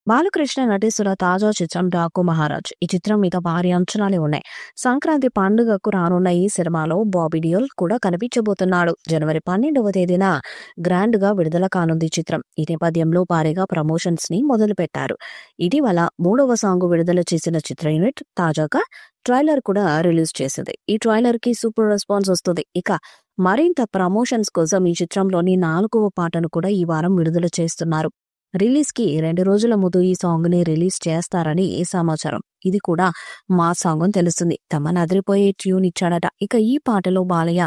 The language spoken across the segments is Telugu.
బాలకృష్ణ నటిస్తున్న తాజా చిత్రం 'డాకు మహారాజ్'. ఈ చిత్రం మీద భారీ అంచనాలే ఉన్నాయి. సంక్రాంతి పండుగకు రానున్న ఈ సినిమాలో బాబీ డియోల్ కూడా కనిపించబోతున్నాడు. జనవరి 12వ తేదీన గ్రాండ్ గా విడుదల కానుంది చిత్రం. ఈ నేపథ్యంలో భారీగా ప్రమోషన్స్ ని మొదలుపెట్టారు. ఇటీవల 3వ సాంగ్ విడుదల చేసిన చిత్ర యూనిట్ తాజాగా ట్రైలర్ కూడా రిలీజ్ చేసింది. ఈ ట్రైలర్ కి సూపర్ రెస్పాన్స్ వస్తుంది. ఇక మరింత ప్రమోషన్స్ కోసం ఈ చిత్రంలోని 4వ పాటను కూడా ఈ వారం విడుదల చేస్తున్నారు. రిలీజ్ కి 2 రోజుల ముందు ఈ సాంగ్ ని రిలీజ్ చేస్తారని సమాచారం. ఇది కూడా మా సాంగ్ అని తెలుస్తుంది. తమన్ అదిరిపోయే ట్యూన్ ఇచ్చాడట. ఇక ఈ పాటలో బాలయ్య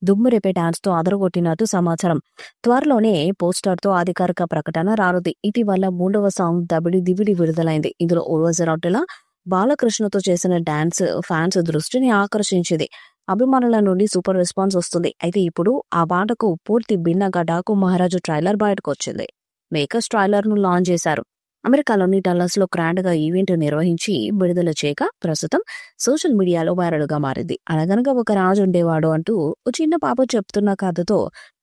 దుమ్మురేపే డాన్స్ తో అదరగొట్టినట్టు సమాచారం. త్వరలోనే పోస్టర్ తో అధికారిక ప్రకటన రానుంది. ఇటీవల 3వ సాంగ్ దబిడి దిబిడి విడుదలైంది. ఇందులో ఊర్వశి రౌటేలా బాలకృష్ణతో చేసిన డాన్స్ ఫ్యాన్స్ దృష్టిని ఆకర్షించింది. అభిమానుల నుండి సూపర్ రెస్పాన్స్ వస్తుంది. అయితే ఇప్పుడు ఆ పాటకు పూర్తి భిన్నగా 'డాకు మహారాజు' ట్రైలర్ బయటకు వచ్చింది. మేకర్స్ ట్రైలర్ ను లాంచ్ చేశారు. అమెరికాలోని డల్లాస్ లో గ్రాండ్ గా ఈవెంట్ నిర్వహించి విడుదల చేయక ప్రస్తుతం సోషల్ మీడియాలో వైరల్ గా మారింది. అనగనగా ఒక రాజు ఉండేవాడు అంటూ ఓ చిన్న పాప చెప్తున్న కథతో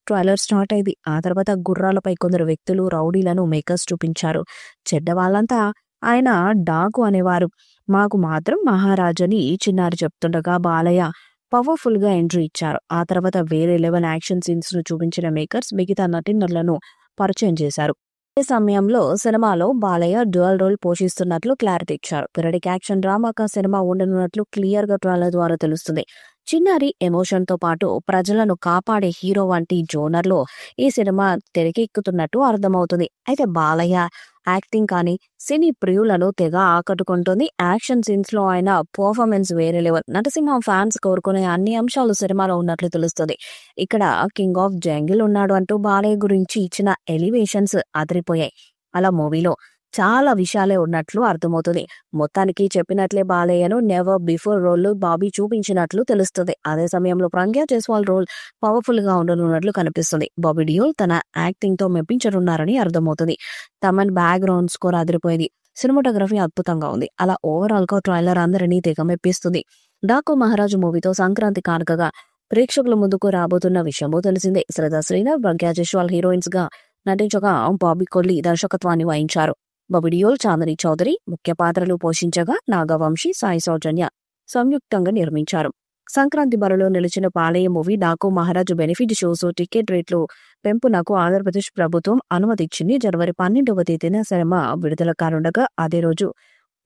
ట్రైలర్ స్టార్ట్ అయింది. ఆ తర్వాత గుర్రాలపై కొందరు వ్యక్తులు రౌడీలను మేకర్స్ చూపించారు. చెడ్డ వాళ్ళంతా ఆయన డాకు అనేవారు, మాకు మాత్రం మహారాజ్ అని చిన్నారి చెప్తుండగా బాలయ్య పవర్ఫుల్ గా ఎంట్రీ ఇచ్చారు. ఆ తర్వాత వేరే లెవెల్ యాక్షన్ సీన్స్ ను చూపించిన మేకర్స్ మిగతా నటీనటులను పరిచయం చేశారు. ఈ సమయంలో సినిమాలో బాలయ్య డ్యూయల్ రోల్ పోషిస్తున్నట్లు క్లారిటీ ఇచ్చారు. పిరడిక్ యాక్షన్ డ్రామాగా సినిమా ఉండనున్నట్లు క్లియర్ గా ట్రైలర్ ద్వారా తెలుస్తుంది. చిన్నారి ఎమోషన్ తో పాటు ప్రజలను కాపాడే హీరో వంటి జోనర్ లో ఈ సినిమా తెరకెక్కుతున్నట్టు అర్థమవుతుంది. అయితే బాలయ్య యాక్టింగ్ కానీ సినీ ప్రియులను తెగ ఆకట్టుకుంటుంది. యాక్షన్ సీన్స్ లో ఆయన పర్ఫార్మెన్స్ వేరే లెవెల్. నటసింహం ఫ్యాన్స్ కోరుకునే అన్ని అంశాలు సినిమాలో ఉన్నట్లు తెలుస్తుంది. ఇక్కడ కింగ్ ఆఫ్ జంగిల్ ఉన్నాడు అంటూ బాలయ్య గురించి ఇచ్చిన ఎలివేషన్స్ అదిరిపోయాయి. అలా మూవీలో చాలా విషయాలే ఉన్నట్లు అర్థమవుతుంది. మొత్తానికి చెప్పినట్లే బాలయ్యను నెవర్ బిఫోర్ రోల్ బాబీ చూపించినట్లు తెలుస్తుంది. అదే సమయంలో ప్రజ్ఞా జైస్వాల్ రోల్ పవర్ఫుల్ గా ఉండనున్నట్లు కనిపిస్తుంది. బాబీ డియోల్ తన యాక్టింగ్ తో మెప్పించనున్నారని అర్థమవుతుంది. తమన్ బ్యాక్గ్రౌండ్ స్కోర్ అదిరిపోయింది. సినిమాటోగ్రఫీ అద్భుతంగా ఉంది. అలా ఓవరాల్ గా ట్రైలర్ అందరినీ తెగ మెప్పిస్తుంది. 'డాకు మహారాజు' మూవీతో సంక్రాంతి కానుకగా ప్రేక్షకుల ముందుకు రాబోతున్న విషయమో తెలిసిందే. శ్రద్ధా శ్రీనాథ్, ప్రజ్ఞా జైస్వాల్ హీరోయిన్స్ గా నటించగా బాబీ కొల్లి దర్శకత్వాన్ని వహించారు. బాబీ డియోల్, చాందనీ చౌదరి ముఖ్య పాత్రలు పోషించగా నాగవంశీ, సాయి సౌజన్య సంయుక్తంగా నిర్మించారు. సంక్రాంతి బరిలో నిలిచిన బాలయ్య మూవీ 'డాకు మహారాజు' బెనిఫిట్ షోస్ టికెట్ రేట్లు పెంపునకు ఆంధ్రప్రదేశ్ ప్రభుత్వం అనుమతిచ్చింది. జనవరి 12వ తేదీన సినిమా విడుదల కానుండగా అదే రోజు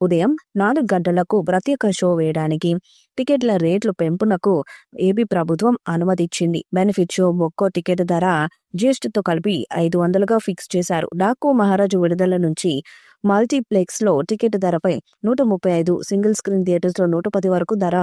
ఉదయం 4 గంటలకు ప్రత్యేక షో వేయడానికి టికెట్ల రేట్లు పెంపునకు ఏపీ ప్రభుత్వం అనుమతిచ్చింది. బెనిఫిట్ షో ఒక్కో టికెట్ ధర జీఎస్టీతో కలిపి 500గా ఫిక్స్ చేశారు. 'డాకు మహారాజు' విడుదల నుంచి మల్టీప్లెక్స్ లో టికెట్ ధరపై 135, సింగిల్ స్క్రీన్ థియేటర్స్ లో 110 వరకు ధర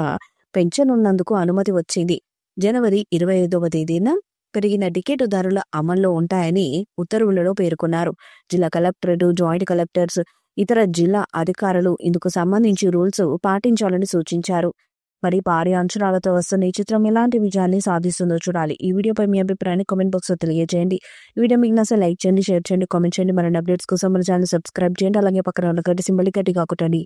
పెంచనున్నందుకు అనుమతి వచ్చింది. జనవరి 25వ తేదీన పెరిగిన టికెట్ ధరల అమల్లో ఉంటాయని ఉత్తర్వులలో పేర్కొన్నారు. జిల్లా కలెక్టరేట్, జాయింట్ కలెక్టర్స్, ఇతర జిల్లా అధికారులు ఇందుకు సంబంధించి రూల్స్ పాటించాలని సూచించారు. మరి భారీ అంచనాలతో వస్తున్న ఈ చిత్రం ఎలాంటి విజయాన్ని సాధిస్తుందో చూడాలి. ఈ వీడియోపై మీ అభిప్రాయాన్ని కామెంట్ బాక్స్ లో తెలియజేయండి. ఈ వీడియో మీకు నచ్చితే లైక్ చేయండి, షేర్ చేయండి, కామెంట్ చేయండి. మరిన్ని అప్డేట్స్ కోసం మన ఛానల్ సబ్స్క్రైబ్ చేయండి. అలాగే పక్కన ఉన్న గంట సింబల్ గట్టిగా కొట్టండి.